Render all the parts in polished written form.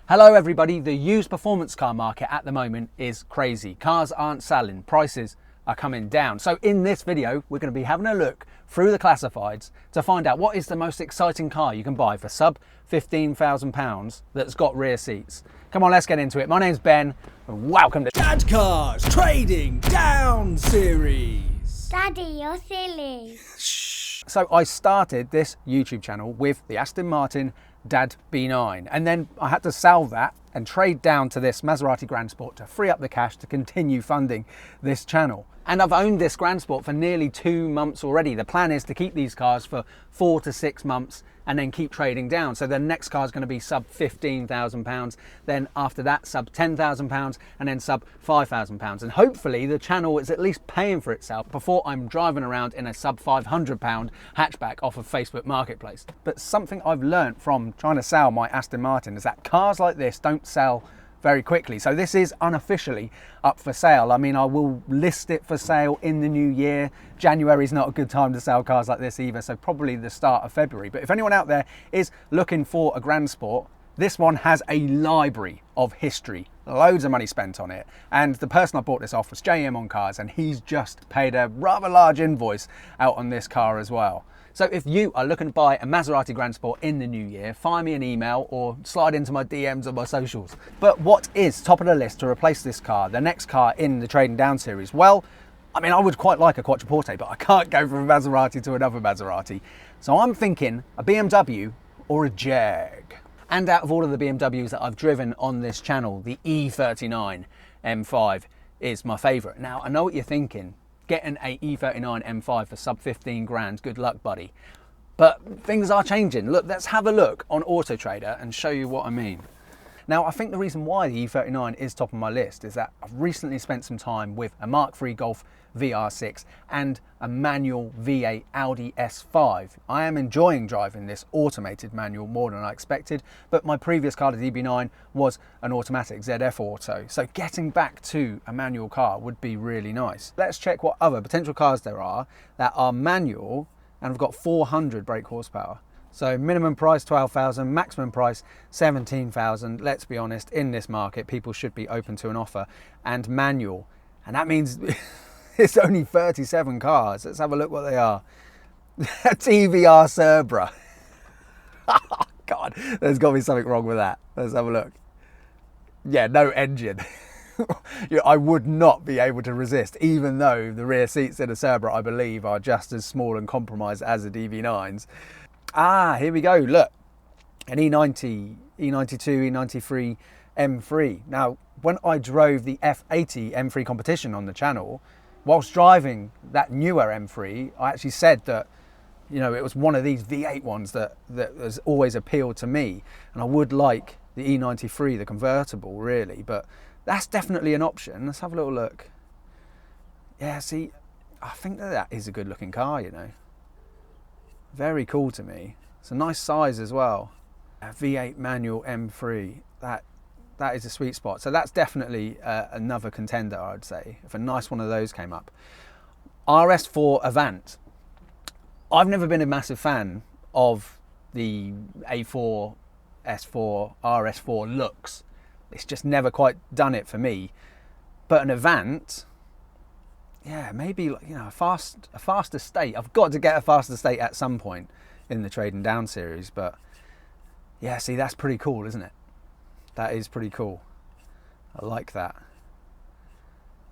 Hello everybody, the used performance car market at the moment is crazy. Cars aren't selling, prices are coming down. So in this video, we're going to be having a look through the classifieds to find out what is the most exciting car you can buy for sub £15,000 that's got rear seats. Come on, let's get into it. My name's Ben and welcome to Dadcars Trading Down Series. Daddy, you're silly. So I started this YouTube channel with the Aston Martin Dad B9, and then I had to sell that and trade down to this Maserati Grand Sport to free up the cash to continue funding this channel. And I've owned this Grand Sport for nearly 2 months already. The plan is to keep these cars for 4 to 6 months and then keep trading down. So the next car is going to be sub £15,000, then after that sub £10,000, and then sub £5,000. And hopefully the channel is at least paying for itself before I'm driving around in a sub £500 hatchback off of Facebook Marketplace. But something I've learned from trying to sell my Aston Martin is that cars like this don't sell very quickly. So this is unofficially up for sale. I mean, I will list it for sale in the new year. January is not a good time to sell cars like this either, so probably the start of February. But if anyone out there is looking for a Grand Sport, this one has a library of history, loads of money spent on it. And the person I bought this off was JM on Cars, and he's just paid a rather large invoice out on this car as well. So if you are looking to buy a Maserati Grand Sport in the new year, fire me an email or slide into my DMs or my socials. But what is top of the list to replace this car, the next car in the Trading Down series? Well, I mean, I would quite like a Quattroporte, but I can't go from a Maserati to another Maserati. So I'm thinking a BMW or a Jag. And out of all of the BMWs that I've driven on this channel, the E39 M5 is my favourite. Now, I know what you're thinking. Getting a E39 M5 for sub 15 grand, good luck, buddy. But things are changing. Look, let's have a look on Auto Trader and show you what I mean. Now, I think the reason why the E39 is top of my list is that I've recently spent some time with a Mark III Golf VR6 and a manual V8 Audi S5. I am enjoying driving this automated manual more than I expected, but my previous car, the DB9, was an automatic ZF Auto. So getting back to a manual car would be really nice. Let's check what other potential cars there are that are manual and have got 400 brake horsepower. So minimum price 12,000, maximum price 17,000. Let's be honest, in this market, people should be open to an offer. And manual, and that means it's only 37 cars. Let's have a look what they are. A TVR Cerbra. Oh God, there's got to be something wrong with that. Let's have a look. Yeah, no engine. I would not be able to resist, even though the rear seats in a Cerbra, I believe, are just as small and compromised as the DB9s. Ah, here we go, look, an E90, E92, E93 M3. Now, when I drove the F80 M3 competition on the channel, whilst driving that newer M3, I actually said that, you know, it was one of these V8 ones that has always appealed to me. And I would like the E93, the convertible, really, but that's definitely an option. Let's have a little look. Yeah, see, I think that is a good looking car, you know. Very cool to me. It's a nice size as well. A V8 manual M3, that is a sweet spot. So that's definitely another contender, I'd say, if a nice one of those came up. RS4 Avant. I've never been a massive fan of the A4, S4, RS4 looks. It's just never quite done it for me. But an Avant, yeah, maybe, you know, a fast estate. I've got to get a fast estate at some point in the Trading Down series, but yeah, see, that's pretty cool, isn't it? That is pretty cool. I like that.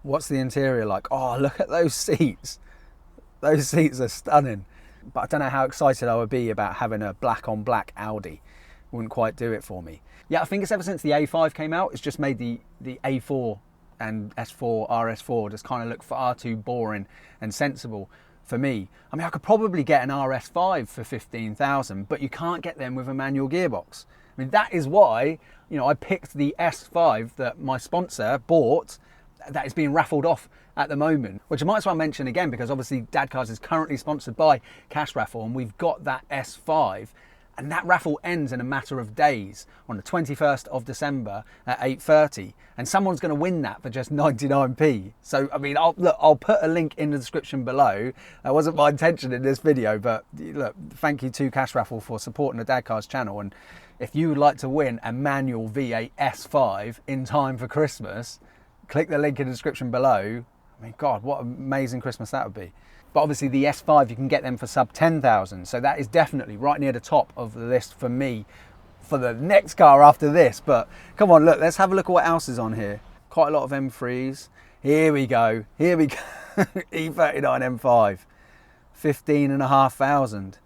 What's the interior like? Oh, look at those seats. Those seats are stunning. But I don't know how excited I would be about having a black on black Audi. Wouldn't quite do it for me. Yeah, I think it's ever since the A5 came out, it's just made the A4 and S4, RS4 just kind of look far too boring and sensible for me. I mean, I could probably get an RS5 for 15,000, but you can't get them with a manual gearbox. I mean, that is why, you know, I picked the S5 that my sponsor bought that is being raffled off at the moment, which I might as well mention again, because obviously Dadcars is currently sponsored by Cash Raffle, and we've got that S5 And that raffle ends in a matter of days on the 21st of December at 8:30. And someone's going to win that for just 99p. So, I mean, I'll put a link in the description below. That wasn't my intention in this video, but look, thank you to Cash Raffle for supporting the Dadcars channel. And if you would like to win a manual V8 S5 in time for Christmas, click the link in the description below. I mean, God, what an amazing Christmas that would be. But obviously the S5, you can get them for sub 10,000. So that is definitely right near the top of the list for me for the next car after this. But come on, look, let's have a look at what else is on here. Quite a lot of M3s. Here we go. Here we go. E39 M5, 15,500.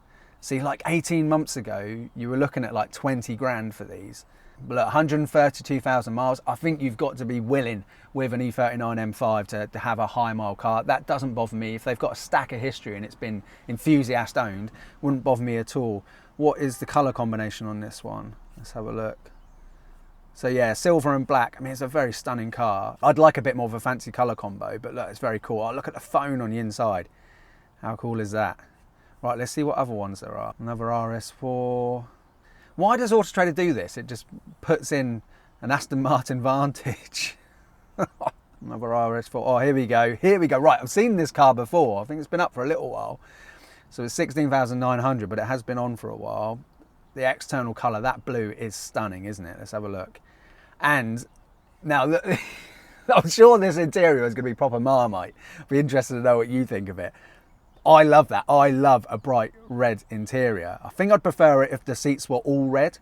See, like 18 months ago, you were looking at like 20 grand for these. But look, 132,000 miles. I think you've got to be willing with an E39 M5 to have a high mile car. That doesn't bother me. If they've got a stack of history and it's been enthusiast owned, wouldn't bother me at all. What is the colour combination on this one? Let's have a look. So yeah, silver and black. I mean, it's a very stunning car. I'd like a bit more of a fancy colour combo, but look, it's very cool. Oh, look at the phone on the inside. How cool is that? Right, let's see what other ones there are. Another RS4. Why does Auto Trader do this? It just puts in an Aston Martin Vantage. Another RS4. Oh, here we go. Here we go. Right, I've seen this car before. I think it's been up for a little while. So it's 16,900, but it has been on for a while. The external colour, that blue is stunning, isn't it? Let's have a look. And now, I'm sure this interior is going to be proper Marmite. Be interested to know what you think of it. I love that. I love a bright red interior. I think I'd prefer it if the seats were all red,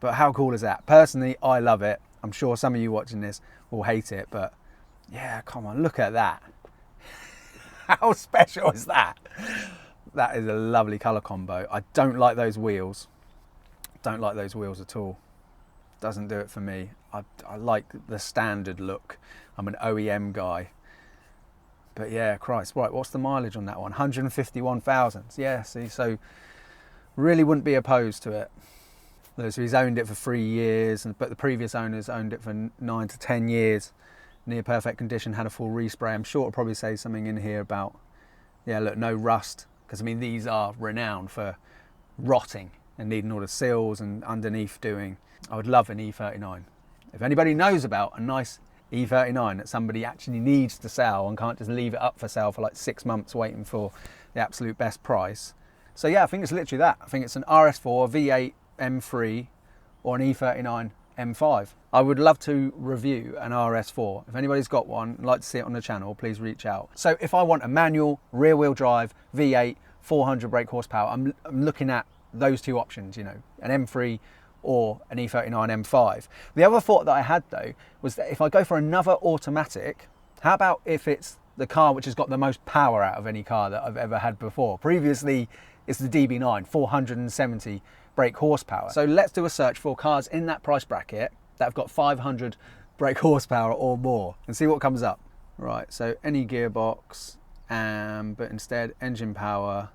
but how cool is that? Personally, I love it. I'm sure some of you watching this will hate it, but yeah, come on, look at that. How special is that? That is a lovely colour combo. I don't like those wheels. Don't like those wheels at all. Doesn't do it for me. I like the standard look. I'm an OEM guy. But yeah, Christ, right, what's the mileage on that one? 151,000. Yeah, see, so really wouldn't be opposed to it. So he's owned it for 3 years, but the previous owners owned it for 9 to 10 years. Near perfect condition, had a full respray. I'm sure it'll probably say something in here about, yeah, look, no rust. Because, I mean, these are renowned for rotting and needing all the seals and underneath doing. I would love an E39. If anybody knows about a nice E39 that somebody actually needs to sell and can't just leave it up for sale for like 6 months waiting for the absolute best price. So yeah, I think it's literally that. I think it's an RS4, V8 M3 or an E39 M5. I would love to review an RS4. If anybody's got one and like to see it on the channel, please reach out. So if I want a manual, rear wheel drive, V8, 400 brake horsepower, I'm looking at those two options, you know, an M3 or an E39 M5. The other thought that I had though was that if I go for another automatic, how about if it's the car which has got the most power out of any car that I've ever had before? Previously it's the DB9, 470 brake horsepower. So let's do a search for cars in that price bracket that have got 500 brake horsepower or more and see what comes up. Right, so any gearbox, but instead engine power,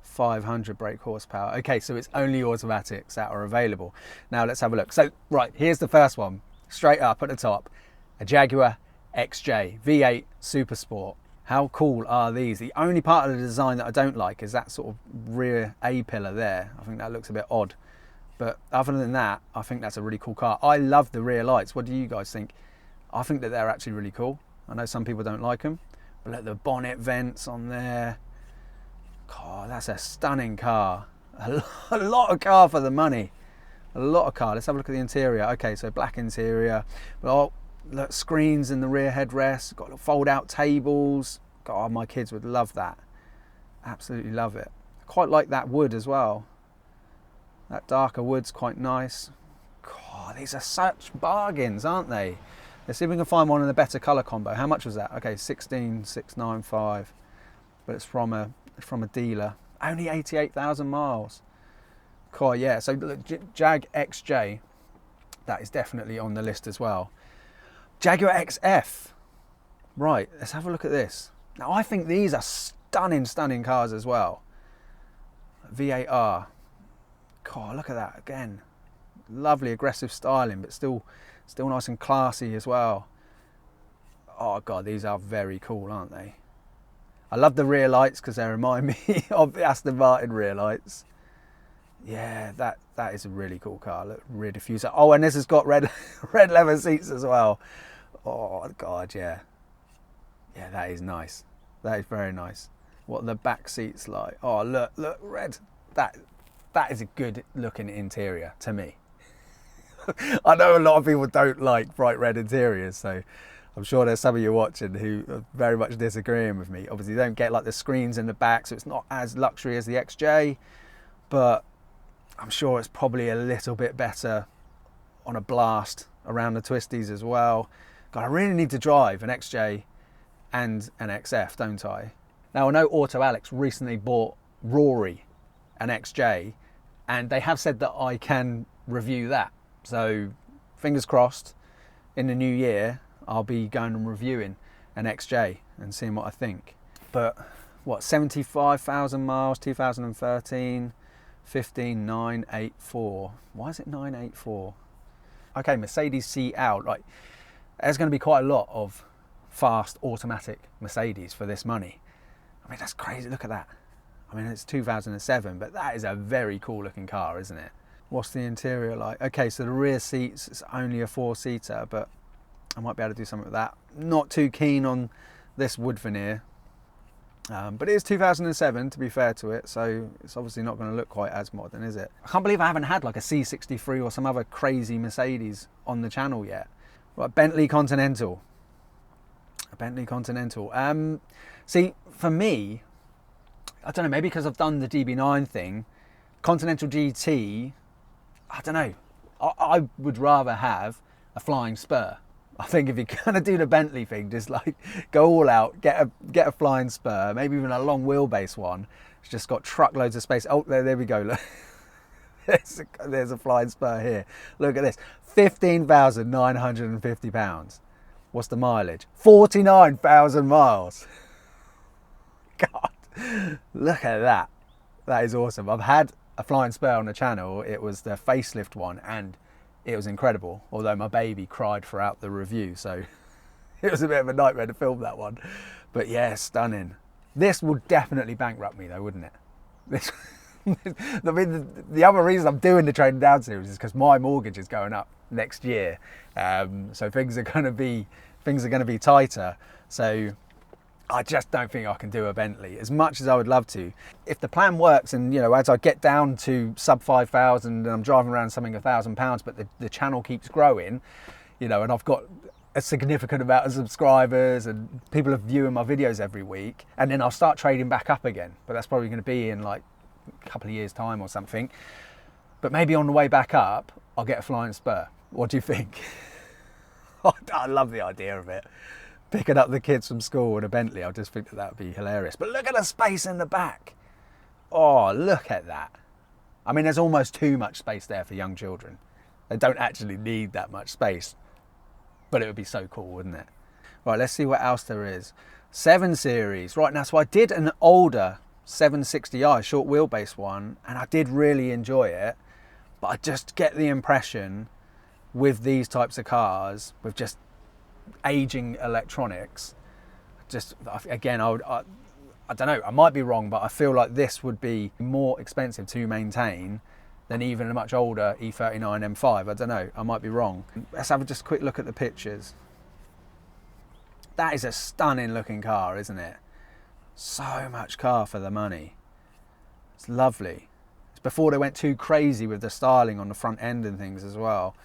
500 brake horsepower. Okay, so it's only automatics that are available. Now let's have a look. So right, here's the first one, straight up at the top, a Jaguar XJ V8 Super Sport. How cool are these? The only part of the design that I don't like is that sort of rear A-pillar there. I think that looks a bit odd. But other than that, I think that's a really cool car. I love the rear lights. What do you guys think? I think that they're actually really cool. I know some people don't like them, but look, the bonnet vents on there. God, that's a stunning car. A lot of car for the money. A lot of car. Let's have a look at the interior. Okay, so black interior. Well, look, screens in the rear headrest. Got fold out tables. God, my kids would love that. Absolutely love it. I quite like that wood as well. That darker wood's quite nice. God, these are such bargains, aren't they? Let's see if we can find one in a better colour combo. How much was that? Okay, 16,695. But it's from a dealer. Only 88,000 miles. Cool, yeah. So look, Jag XJ, that is definitely on the list as well. Jaguar XF. Right, let's have a look at this. Now I think these are stunning, stunning cars as well. V8R. God, look at that again. Lovely aggressive styling, but still nice and classy as well. Oh God, these are very cool, aren't they? I love the rear lights because they remind me of the Aston Martin rear lights. Yeah, that is a really cool car. Look, rear diffuser. Oh, and this has got red leather seats as well. Oh God, yeah. Yeah, that is nice. That is very nice. What are the back seats like? Oh, look, red. That is a good looking interior to me. I know a lot of people don't like bright red interiors, so I'm sure there's some of you watching who are very much disagreeing with me. Obviously, you don't get like the screens in the back, so it's not as luxury as the XJ, but I'm sure it's probably a little bit better on a blast around the twisties as well. God, I really need to drive an XJ and an XF, don't I? Now, I know Auto Alex recently bought Rory, an XJ, and they have said that I can review that. So, fingers crossed, in the new year, I'll be going and reviewing an XJ and seeing what I think. But, what, 75,000 miles, 2013, 15984. Why is it 984? Okay, Mercedes seat out. Like, there's going to be quite a lot of fast automatic Mercedes for this money. I mean, that's crazy. Look at that. I mean, it's 2007, but that is a very cool looking car, isn't it? What's the interior like? Okay, so the rear seats, it's only a 4-seater, but I might be able to do something with that. Not too keen on this wood veneer, but it is 2007, to be fair to it, so it's obviously not going to look quite as modern, is it? I can't believe I haven't had like a C63 or some other crazy Mercedes on the channel yet. Right, Bentley Continental. A Bentley Continental. See, for me, I don't know, maybe because I've done the DB9 thing, Continental GT, I don't know, I would rather have a flying spur. I think if you're gonna do the Bentley thing, just like go all out, get a flying spur, maybe even a long wheelbase one. It's just got truckloads of space. Oh, there we go. Look, there's a flying spur here. Look at this, 15,950 pounds. What's the mileage? 49,000 miles. God, look at that. That is awesome. I've had a flying spur on the channel. It was the facelift one, and it was incredible. Although my baby cried throughout the review, so it was a bit of a nightmare to film that one. But yeah, stunning. This would definitely bankrupt me though, wouldn't it? This, I mean, the other reason I'm doing the Trading Down series is because my mortgage is going up next year. So things are going to be tighter. So I just don't think I can do a Bentley as much as I would love to. If the plan works, and you know, as I get down to sub 5,000 and I'm driving around something £1,000, but the channel keeps growing, you know, and I've got a significant amount of subscribers and people are viewing my videos every week, and then I'll start trading back up again. But that's probably going to be in like a couple of years' time or something. But maybe on the way back up, I'll get a flying spur. What do you think? I love the idea of it. Picking up the kids from school in a Bentley, I just think that would be hilarious. But look at the space in the back. Oh, look at that. I mean, there's almost too much space there for young children. They don't actually need that much space, but it would be so cool, wouldn't it? Right, let's see what else there is. 7 Series. Right, now, so I did an older 760i, short wheelbase one, and I did really enjoy it, but I just get the impression with these types of cars, with just aging electronics, just again, I don't know, I might be wrong, but I feel like this would be more expensive to maintain than even a much older E39 M5. I don't know, I might be wrong. Let's have just a quick look at the pictures. That is a stunning looking car, isn't it? So much car for the money. It's lovely. It's before they went too crazy with the styling on the front end and things as well.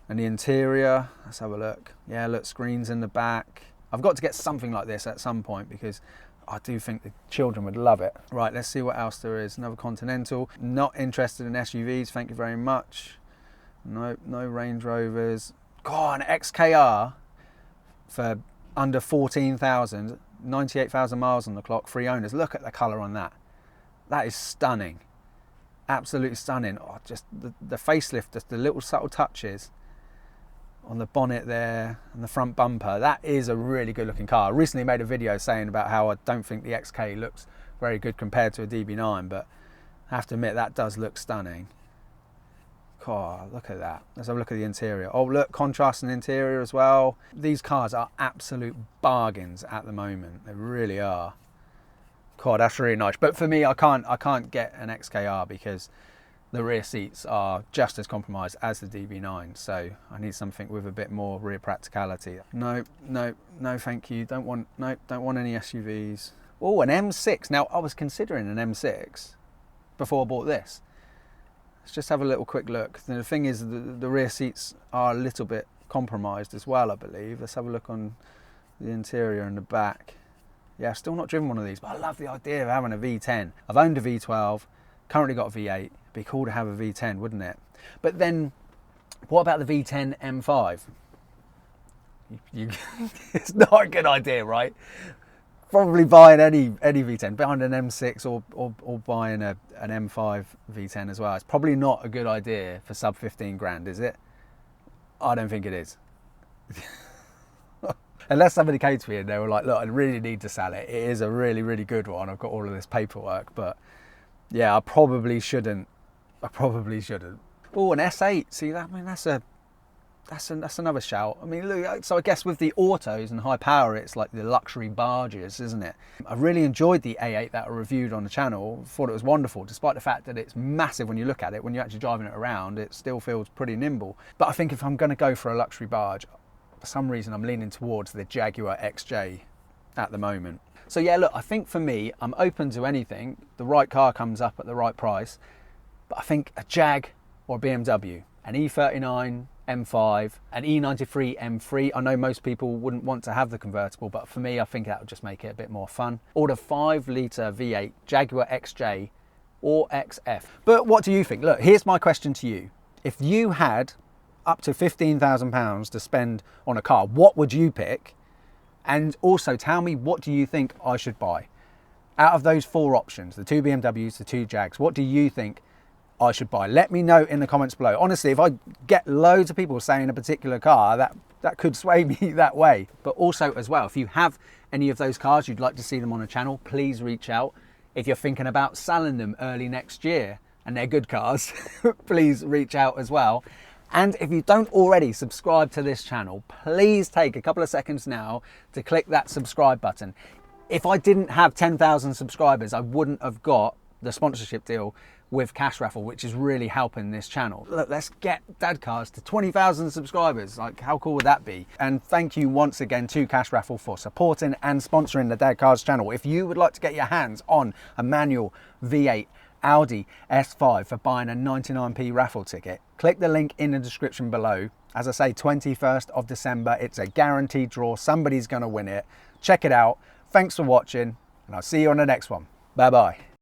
And the interior, let's have a look. Yeah, look, screens in the back. I've got to get something like this at some point because I do think the children would love it. Right, let's see what else there is. Another Continental. Not interested in SUVs, thank you very much. No Range Rovers. God, an XKR for under 14,000, 98,000 miles on the clock, 3 owners. Look at the colour on that. That is stunning. Absolutely stunning. Oh, just the facelift, just the little subtle touches on the bonnet there and the front bumper. That is a really good looking car. I recently made a video saying about how I don't think the XK looks very good compared to a DB9, but I have to admit that does look stunning. God, look at that. Let's have a look at the interior. Oh look, contrast in the interior as well. These cars are absolute bargains at the moment. They really are. God, that's really nice. But for me, I can't get an XKR because the rear seats are just as compromised as the DB9, so I need something with a bit more rear practicality. No, thank you. Don't want any SUVs. Oh, an M6. Now, I was considering an M6 before I bought this. Let's just have a little quick look. The thing is, the rear seats are a little bit compromised as well, I believe. Let's have a look on the interior and the back. Yeah, I've still not driven one of these, but I love the idea of having a V10. I've owned a V12, currently got a V8. It'd be cool to have a V10, wouldn't it? But then, what about the V10 M5? It's not a good idea, right? Probably buying any V10, buying an M6 or buying an M5 V10 as well. It's probably not a good idea for sub 15 grand, is it? I don't think it is. Unless somebody came to me and they were like, look, I really need to sell it. It is a really, really good one. I've got all of this paperwork, but yeah, I probably shouldn't. Oh, an S8. See that? I mean, that's another shout. I mean, look, so I guess with the autos and high power, it's like the luxury barges, isn't it? I really enjoyed the A8 that I reviewed on the channel. Thought it was wonderful, despite the fact that it's massive when you look at it. When you're actually driving it around, it still feels pretty nimble. But I think if I'm going to go for a luxury barge, for some reason I'm leaning towards the Jaguar XJ at the moment. So yeah, look, I think for me, I'm open to anything. The right car comes up at the right price. But I think a Jag or a BMW, an E39 M5, an E93 M3. I know most people wouldn't want to have the convertible, but for me, I think that would just make it a bit more fun. Or the 5-litre V8 Jaguar XJ or XF. But what do you think? Look, here's my question to you. If you had up to £15,000 to spend on a car, what would you pick? And also tell me, what do you think I should buy? Out of those 4 options, the 2 BMWs, the 2 Jags, what do you think I should buy? Let me know in the comments below. Honestly, if I get loads of people saying a particular car, that could sway me that way. But also as well, if you have any of those cars, you'd like to see them on the channel, please reach out. If you're thinking about selling them early next year and they're good cars, please reach out as well. And if you don't already subscribe to this channel, please take a couple of seconds now to click that subscribe button. If I didn't have 10,000 subscribers, I wouldn't have got the sponsorship deal with Cash Raffle, which is really helping this channel. Look, let's get Dadcars to 20,000 subscribers. Like, how cool would that be? And thank you once again to Cash Raffle for supporting and sponsoring the Dadcars channel. If you would like to get your hands on a manual V8 Audi S5 for buying a 99p raffle ticket, click the link in the description below. As I say, 21st of December, it's a guaranteed draw. Somebody's gonna win it. Check it out. Thanks for watching, and I'll see you on the next one. Bye-bye.